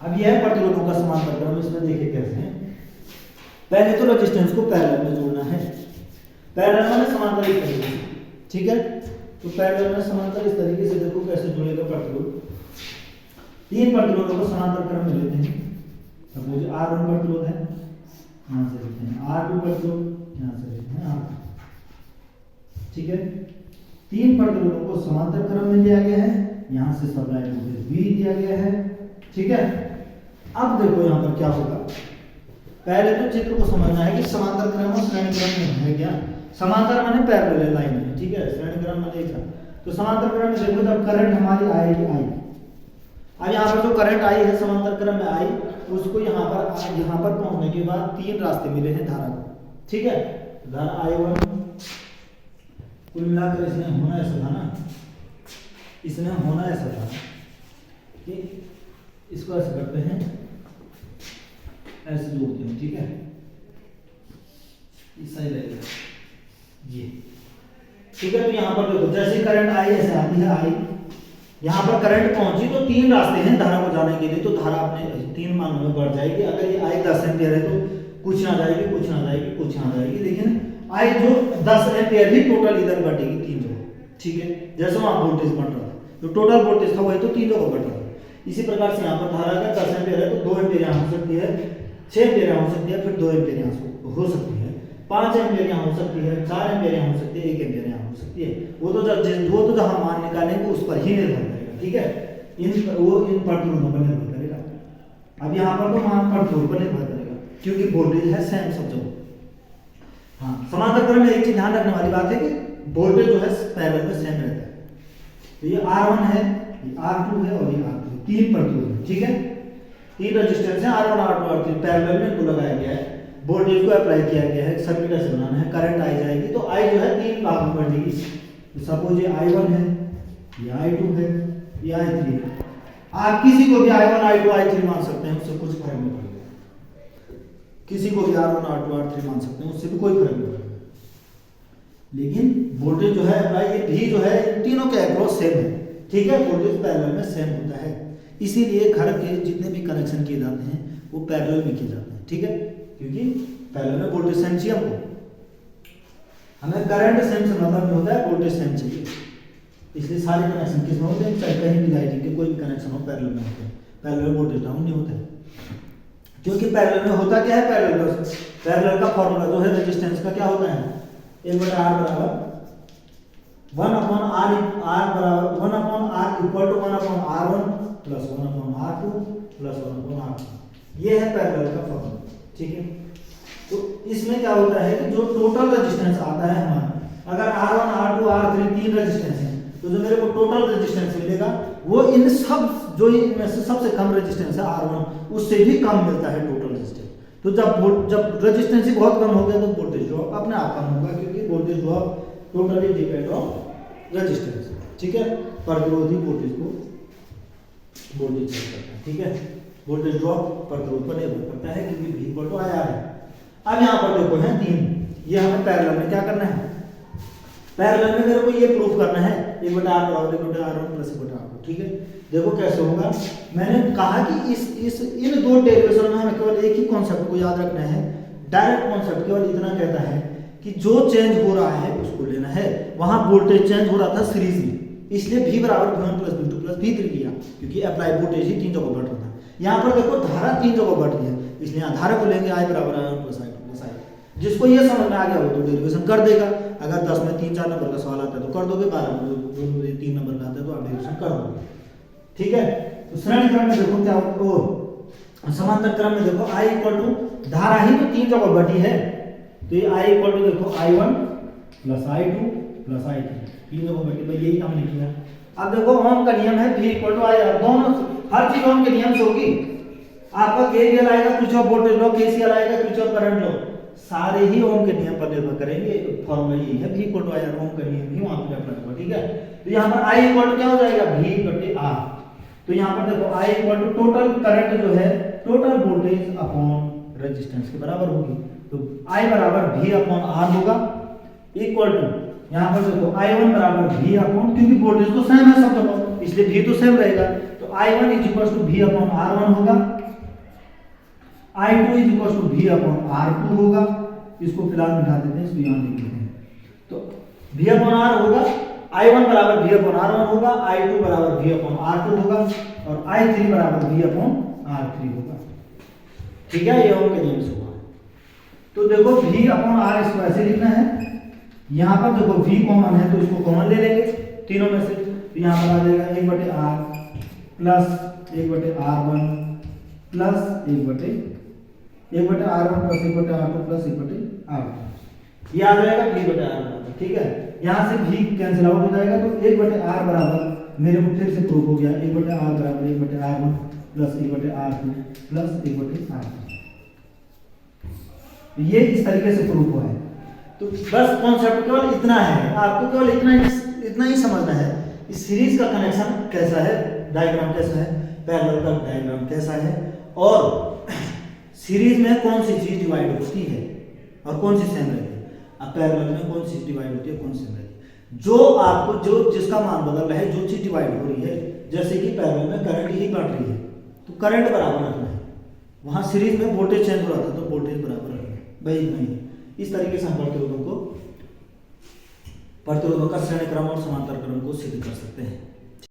अब यह है प्रतिरोधों का समांतर क्रम। इसमें देखिए कैसे है। पहले तो रेजिस्टेंस को पैरेलल में जोड़ना है। पैरेलल में समांतर इस तरीके से, ठीक है। तो पैरेलल में समांतर इस तरीके से देखो कैसे जुड़ेगा प्रतिरोध। तीन प्रतिरोधों को समांतर क्रम में लेते हैं। सपोज R1 प्रतिरोध है, यहाँ से लेते हैं R2 प्रतिरोध, यहाँ से लेते हैं R2, ठीक है। तीन प्रतिरोधों को समांतर क्रम में दिया गया है, यहाँ से सप्लाई वोल्टेज V दिया गया है, ठीक है। अब देखो यहाँ पर क्या होगा। पहले तो चित्र को समझना है कि समांतर क्रम और श्रेणी क्रम में है क्या। समांतर माने पैरेलल लाइन है, ठीक है। श्रेणी क्रम माने एक। तो समांतर क्रम में देखो जब करंट हमारी आएगी आई, अब यहाँ पर जो करंट आई है समांतर क्रम में आई, उसको यहाँ पर पहुंचने के बाद तीन रास्ते मिले हैं धारा को, ठीक है। धारा I1 कुल मिलाकर इसने होना ऐसा था ना, इसने होना ऐसा था कि इसको ऐसे करते हैं, ऐसे जोड़ते हैं, ठीक है। सही रहेगा ये, ठीक है। तो यहाँ पर देखो जैसे करंट आई ऐसे आती है आई, यहाँ पर करंट पहुंची तो तीन रास्ते हैं धारा को जाने के लिए। तो धारा अपने तीन मानों में बढ़ जाएगी। अगर ये आई 10 एम्पियर है तो कुछ ना जाएगी, कुछ ना जाएगी, कुछ ना जाएगी। लेकिन आई जो 10 एम्पियर ही टोटल इधर बढ़ेगी तीन जगह, ठीक है। जैसे वहाँ वोल्टेज बढ़ रहा था, जो टोटल वोल्टेज था वही तो तीन जगह बढ़ रहा था। इसी प्रकार से यहाँ पर धारा अगर 10 एम्पियर है तो 2 एम्पियर यहाँ हो सकती है, 6 एम्पियर यहाँ हो सकती है, फिर 2 एम्पियर यहाँ हो सकती है, 5 एम्पियर यहाँ हो सकती है, 4 एम्पियर यहाँ हो सकती है, 1 एम्पियर यहाँ हो सकती है। वो तो जहाँ मान निकालेंगे उस पर ही निर्भर करेगा, ठीक है। इन प्रतिरोधों पर निर्भर करेगा। अब यहाँ पर तो मान प्रतिरोध पर निर्भर करेगा क्योंकि वोल्टेज है सेम सब जगह। हाँ, समांतर क्रम में एक चीज ध्यान रखने वाली बात है कि वोल्टेज जो है पैरेलल में सेम रहता है। तो ये R1 है, ये R2 है और ये R3, तीन प्रतिरोध है, ठीक है। तीन रेजिस्टेंस है R1 R2 R3, पैरेलल में इनको लगाया गया है। वोल्टेज को अप्लाई किया गया है, सर्किट ऐसे बनाना है। करंट आई जाएगी तो आई जो है तीन भाग में बढ़ेगी। तो सपोज ये I1 है, ये I2 है, ये I3 है। आप किसी को भी I1 I2 I3 मान सकते हैं, उससे कुछ फर्क नहीं पड़ेगा। किसी को भी R1 R2 R3 मान सकते हैं, उससे भी कोई फर्क नहीं पड़ेगा। लेकिन वोल्टेज जो है अप्लाई ये भी जो है तीनों के अक्रॉस सेम है, ठीक है। वोल्टेज पैरेलल में सेम होता है, इसीलिए घर के जितने भी कनेक्शन किए जाते हैं वो पैरेलल में किए जाते हैं, ठीक है। क्योंकि पैरेलल में वोल्टेज सेम चाहिए हमको, हमें करंट सेम से मतलब नहीं होता है, वोल्टेज सेम चाहिए। इसलिए सारे कनेक्शन किसमें होते हैं, चाहे कहीं भी लाइटिंग के कोई भी कनेक्शन हो पैरेलल में होते हैं। पैरेलल में वोल्टेज डाउन नहीं होता है क्योंकि पैरेलल में होता क्या है। पैरेलल का फॉर्मूला जो है रेजिस्टेंस का क्या होता है, 1/R बराबर 1/R बराबर 1/R equal to 1/R1 plus 1/R2 plus 1/R2। ये है पैरेलल का फॉर्मूला, ठीक है। तो इसमें क्या होता है कि जो टोटल रेजिस्टेंस आता है हमारा, अगर R1 R2 R3 तीन रेजिस्टेंस है तो जो मेरे को टोटल रेजिस्टेंस मिलेगा वो इन सब जो इनमें से सबसे कम रेजिस्टेंस है R1 उससे भी कम मिलता है टोटल रेजिस्टेंस। तो जब रेजिस्टेंस ही बहुत कम हो गया तो वोल्टेज ड्रॉप अपने आप कम होगा क्योंकि voltage drop totally depend on resistance, ठीक है। प्रतिरोधी वोल्टेज को वोल्टेज करता है, ठीक है। वोल्टेज ड्रॉप प्रतिरोध पर निर्भर करता है क्योंकि V इक्वल टू IR है। अब यहाँ पर देखो है तीन, ये हमें पैरेलल में क्या करना है, पैरेलल में मेरे को ये प्रूफ करना है 1/R बराबर 1/R1 प्लस 1/R2, ठीक है। देखो कैसे होगा। मैंने कहा कि इस इन दो डेरिवेशन में हमें केवल एक ही कॉन्सेप्ट को याद रखना है। डायरेक्ट कॉन्सेप्ट केवल इतना कहता है कि जो चेंज हो रहा है उसको लेना है। वहां वोल्टेज चेंज हो रहा था सीरीज में, इसलिए V बराबर V1 plus V2 plus V3 किया क्योंकि अप्लाई वोल्टेज ही तीन जगह बढ़ रहा था। यहाँ पर देखो धारा तीन जगह बढ़ रही है, इसलिए यहाँ धारा को लेंगे I बराबर I1 plus I2 plus I। जिसको ये समझ में आ गया वो तो डेरिवेशन कर देगा। अगर 10 में 3-4 नंबर का सवाल आता है तो कर दोगे, 12 में 3 नंबर का आता है तो आप डेरिवेशन कर दोगे, ठीक है। तो श्रेणी क्रम में देखो क्या होगा, समांतर क्रम में देखो I इक्वल टू धारा ही तो तीन जगह बढ़ी है तो ये I इक्वल टू देखो I1 plus I2 plus I3 तीन जगह बढ़ी, भाई यही हमने किया। अब देखो ओम का नियम है V इक्वल टू IR, दोनों हर चीज ओम के नियम से होगी। आपका KVL आएगा, किरचॉफ वोल्टेज लॉ, KCL आएगा, किरचॉफ करंट लॉ, सारे ही ओम के नियम पर निर्भर करेंगे। फॉर्मूला यही है V इक्वल टू IR, ओम का नियम ही वहां पे अप्लाई होगा, ठीक है। तो यहाँ पर I इक्वल टू क्या हो जाएगा V/R। तो यहाँ पर देखो I equal to total current जो है टोटल वोल्टेज अपॉन रेजिस्टेंस के बराबर होगी। तो I बराबर V/R होगा इक्वल टू यहाँ पर देखो I1 बराबर V अपॉन, क्योंकि वोल्टेज तो सेम है सब जगह इसलिए V तो सेम रहेगा। तो तो I1 is equal to V upon R1 होगा, I2 is equal to V upon R2 होगा। इसको फिलहाल मिटा देते हैं, इसको यहाँ लिख लेते हैं। तो V अपॉन R होगा, I1 बराबर V अपॉन R1 होगा, I2 बराबर V अपॉन R2 होगा और I3 बराबर V अपॉन R3 होगा। ठीक है, ये ओम के नियम से हुआ। तो देखो V अपॉन R इसको ऐसे लिखना है, यहाँ पर देखो V कॉमन है तो इसको कॉमन ले लेंगे तीनों में से, तो यहाँ पर आ जाएगा 1/R plus 1/R1 plus 1/R1 plus 1/R2 plus 1/R2, ये आ जाएगा V/R। ठीक है, यहाँ से V कैंसिल आउट हो जाएगा तो 1/R बराबर मेरे को फिर से प्रूफ हो गया 1/R बराबर 1/R1 plus 1/R2 plus 1/R2। ये इस तरीके से प्रूफ हुआ है। तो बस कॉन्सेप्ट केवल इतना है, आपको केवल इतना ही समझना है इस सीरीज का कनेक्शन कैसा है, डायग्राम कैसा है, पैरेलल का डायग्राम कैसा है, और सीरीज में कौन सी चीज डिवाइड होती है और कौन सी सेम रहती है। अब पैरेलल में कौन सी डिवाइड होती है, कौन सी सेम रहती है। जो आपको जो जिसका मान बदल रहा है, जो चीज डिवाइड हो रही है, जैसे कि पैरेलल में करंट ही बढ़ रही है तो करंट बराबर रखना है, वहां सीरीज में वोल्टेज चेंज हो रहा था तो वोल्टेज बराबर रखना है, वही नहीं। इस तरीके से हम प्रतिरोधों का श्रेणी क्रम और समांतर क्रम को सिद्ध कर सकते हैं।